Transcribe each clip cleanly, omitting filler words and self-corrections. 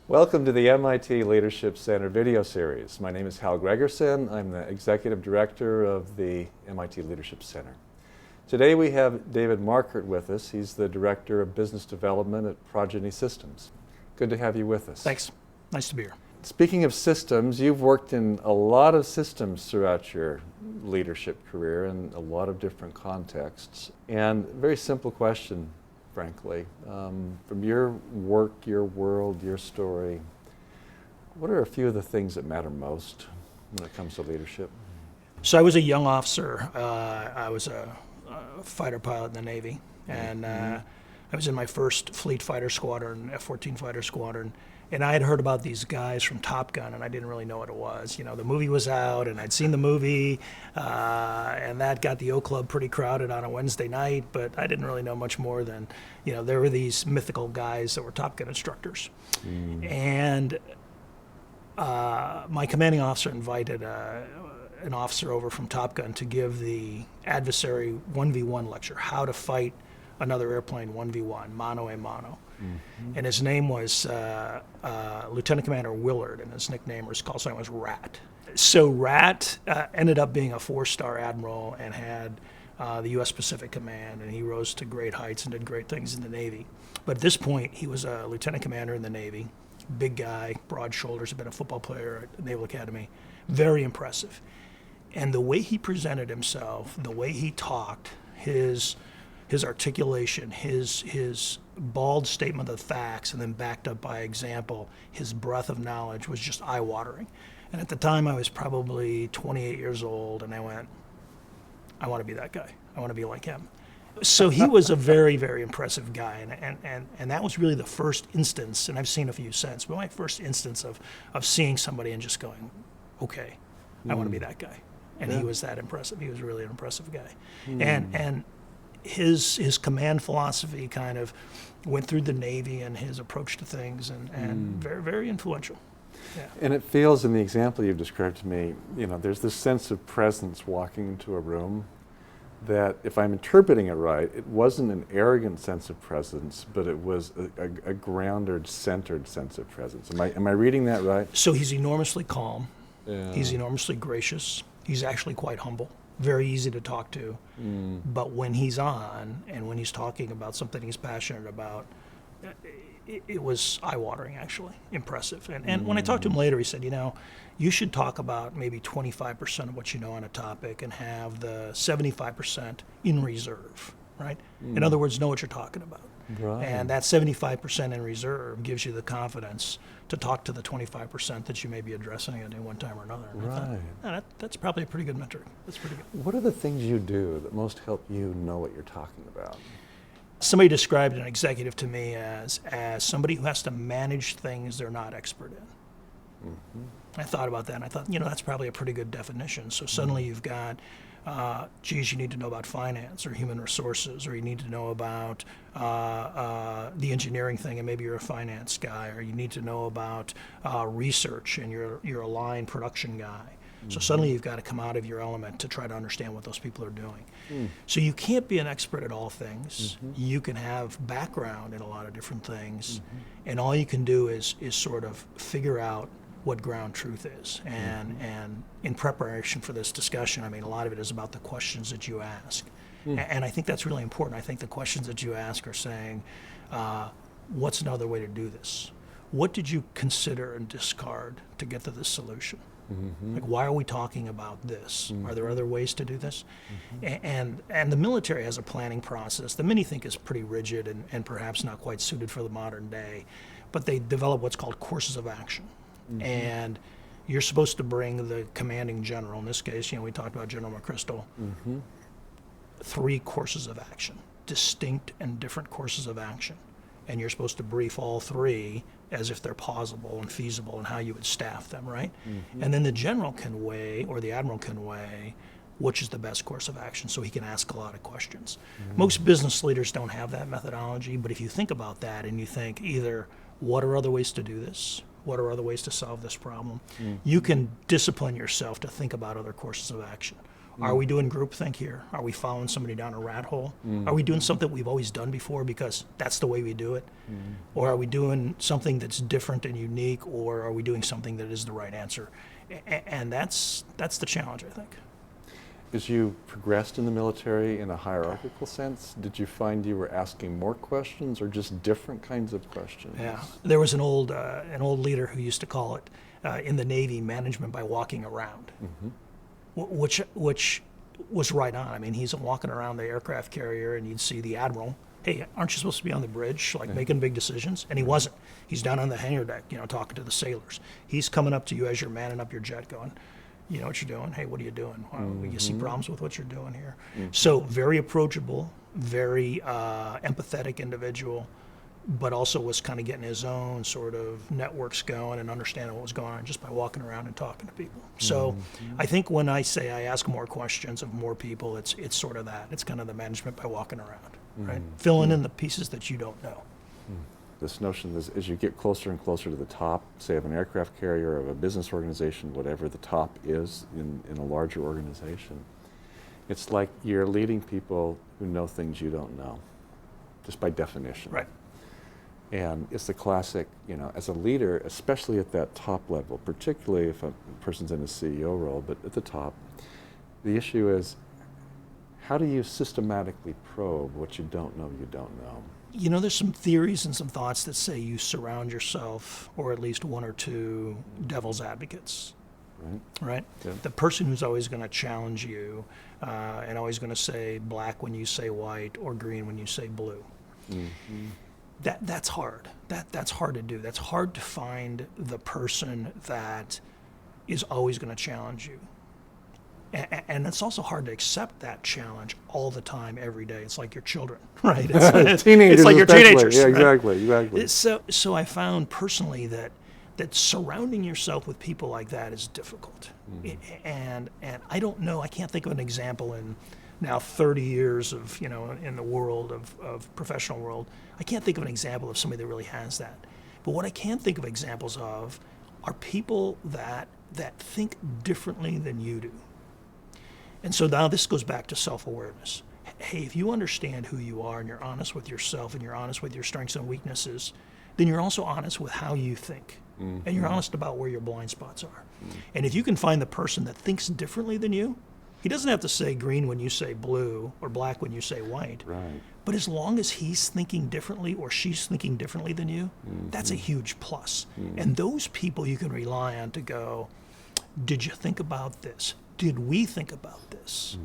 Welcome to the MIT Leadership Center video series. My name is Hal Gregersen. I'm the Executive Director of the MIT Leadership Center. Today we have David Markert with us. He's the Director of Business Development at Progeny Systems. Good to have you with us. Thanks. Nice to be here. Speaking of systems, you've worked in a lot of systems throughout your leadership career in a lot of different contexts. And a very simple question, frankly. From your work, your world, your story, what are a few of the things that matter most when it comes to leadership? So I was a young officer. I was a fighter pilot in the Navy, and I was in my first fleet fighter squadron, F-14 fighter squadron, and I had heard about these guys from Top Gun, and I didn't really know what it was. You know, the movie was out, and I'd seen the movie, and that got the O Club pretty crowded on a Wednesday night, but I didn't really know much more than, you know, there were these mythical guys that were Top Gun instructors. And my commanding officer invited an officer over from Top Gun to give the adversary 1v1 lecture, how to fight another airplane 1v1, mano a mano. And his name was Lieutenant Commander Willard, and his nickname or his call sign was Rat. So Rat ended up being a 4-star admiral and had the U.S. Pacific Command, and he rose to great heights and did great things in the Navy. But at this point, he was a lieutenant commander in the Navy, big guy, broad shoulders, had been a football player at the Naval Academy, very impressive. And the way he presented himself, the way he talked, his articulation, his bald statement of facts and then backed up by example, his breadth of knowledge was just eye-watering. And at the time I was probably 28 years old, and I went, I want to be that guy. I want to be like him. So he was a very, very impressive guy, and that was really the first instance, and I've seen a few since, but my first instance of seeing somebody and just going, okay, I want to be that guy. And he was that impressive. He was really an impressive guy. And his command philosophy kind of went through the Navy and his approach to things, and very, very influential. Yeah. And it feels, in the example you've described to me, you know, there's this sense of presence walking into a room that, if I'm interpreting it right, it wasn't an arrogant sense of presence, but it was a grounded, centered sense of presence. Am I reading that right? So he's enormously calm. Yeah. He's enormously gracious. He's actually quite humble. Very easy to talk to. But when he's on and when he's talking about something he's passionate about, it was eye-watering, actually, impressive. And when I talked to him later, he said, you know, you should talk about maybe 25% of what you know on a topic and have the 75% in reserve, right? In other words, know what you're talking about. Right. And that 75% in reserve gives you the confidence to talk to the 25% that you may be addressing at any one time or another. And Right. I thought, that's probably a pretty good metric. That's pretty good. What are the things you do that most help you know what you're talking about? Somebody described an executive to me as somebody who has to manage things they're not expert in. I thought about that, and I thought, you know, that's probably a pretty good definition. So suddenly you've got, geez, you need to know about finance or human resources, or you need to know about the engineering thing, and maybe you're a finance guy, or you need to know about research, and you're a line production guy. So suddenly you've got to come out of your element to try to understand what those people are doing. So you can't be an expert at all things. You can have background in a lot of different things, and all you can do is sort of figure out what ground truth is. And in preparation for this discussion, I mean, a lot of it is about the questions that you ask. And I think that's really important. I think the questions that you ask are saying, what's another way to do this? What did you consider and discard to get to this solution? Like, why are we talking about this? Are there other ways to do this? And the military has a planning process that many think is pretty rigid and perhaps not quite suited for the modern day, but they develop what's called courses of action. And you're supposed to bring the commanding general, in this case, you know, we talked about General McChrystal, 3 courses of action, distinct and different courses of action. And you're supposed to brief all 3 as if they're plausible and feasible and how you would staff them, right? And then the general can weigh, or the admiral can weigh, which is the best course of action, so he can ask a lot of questions. Most business leaders don't have that methodology, but if you think about that and you think either, what are other ways to do this? What are other ways to solve this problem? You can discipline yourself to think about other courses of action. Are we doing groupthink here? Are we following somebody down a rat hole? Are we doing something we've always done before because that's the way we do it? Or are we doing something that's different and unique, or are we doing something that is the right answer? And that's the challenge, I think. As you progressed in the military in a hierarchical sense, did you find you were asking more questions or just different kinds of questions? Yeah, there was an old leader who used to call it in the Navy management by walking around, which was right on. I mean, he's walking around the aircraft carrier, and you'd see the admiral. Hey, aren't you supposed to be on the bridge, like making big decisions? And he wasn't. He's down on the hangar deck, talking to the sailors. He's coming up to you as you're manning up your jet, going, you know what you're doing? Hey, what are you doing? You see problems with what you're doing here? So very approachable, very empathetic individual, but also was kind of getting his own sort of networks going and understanding what was going on just by walking around and talking to people. So I think when I say I ask more questions of more people, it's sort of that. It's kind of the management by walking around, right? Filling in the pieces that you don't know. This notion is as you get closer and closer to the top, say of an aircraft carrier, of a business organization, whatever the top is in a larger organization, it's like you're leading people who know things you don't know, just by definition. Right. And it's the classic, as a leader, especially at that top level, particularly if a person's in a CEO role, but at the top, the issue is, how do you systematically probe what you don't know you don't know? There's some theories and some thoughts that say you surround yourself, or at least one or two devil's advocates, right? Yeah. The person who's always going to challenge you and always going to say black when you say white or green when you say blue. That's hard. That's hard to do. That's hard to find the person that is always going to challenge you. And it's also hard to accept that challenge all the time, every day. It's like your children, right? Teenagers, it's like your teenagers. Yeah, right? exactly. So I found personally that surrounding yourself with people like that is difficult. And I don't know, I can't think of an example in now 30 years of, in the world of professional world, I can't think of an example of somebody that really has that. But what I can think of examples of are people that think differently than you do. And so now this goes back to self-awareness. Hey, if you understand who you are and you're honest with yourself and you're honest with your strengths and weaknesses, then you're also honest with how you think. And you're honest about where your blind spots are. And if you can find the person that thinks differently than you, he doesn't have to say green when you say blue or black when you say white. Right. But as long as he's thinking differently or she's thinking differently than you, that's a huge plus. And those people you can rely on to go, did you think about this? Did we think about this?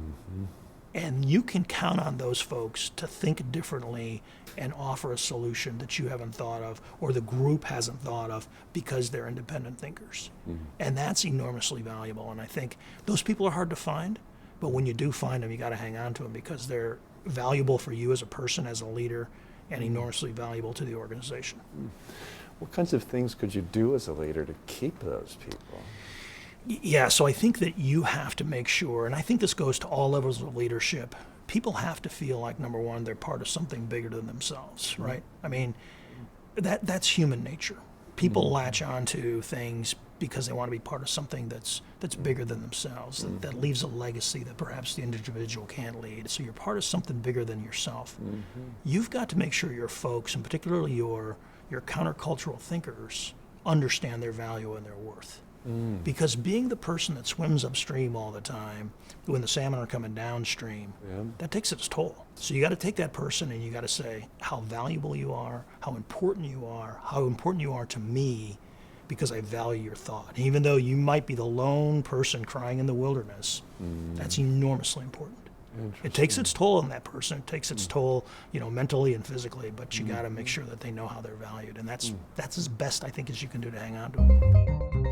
And you can count on those folks to think differently and offer a solution that you haven't thought of or the group hasn't thought of because they're independent thinkers. And that's enormously valuable. And I think those people are hard to find, but when you do find them, you got to hang on to them because they're valuable for you as a person, as a leader, and enormously valuable to the organization. What kinds of things could you do as a leader to keep those people? Yeah, so I think that you have to make sure, and I think this goes to all levels of leadership, people have to feel like, number one, they're part of something bigger than themselves, right? I mean, that's human nature. People latch onto things because they want to be part of something that's bigger than themselves, that leaves a legacy that perhaps the individual can't lead. So you're part of something bigger than yourself. You've got to make sure your folks, and particularly your countercultural thinkers, understand their value and their worth. Because being the person that swims upstream all the time when the salmon are coming downstream, that takes its toll. So you got to take that person and you got to say how valuable you are, how important you are to me, because I value your thought. And even though you might be the lone person crying in the wilderness, that's enormously important. It takes its toll on that person. It takes its toll, mentally and physically, but you got to make sure that they know how they're valued. And that's as best I think as you can do to hang on to them.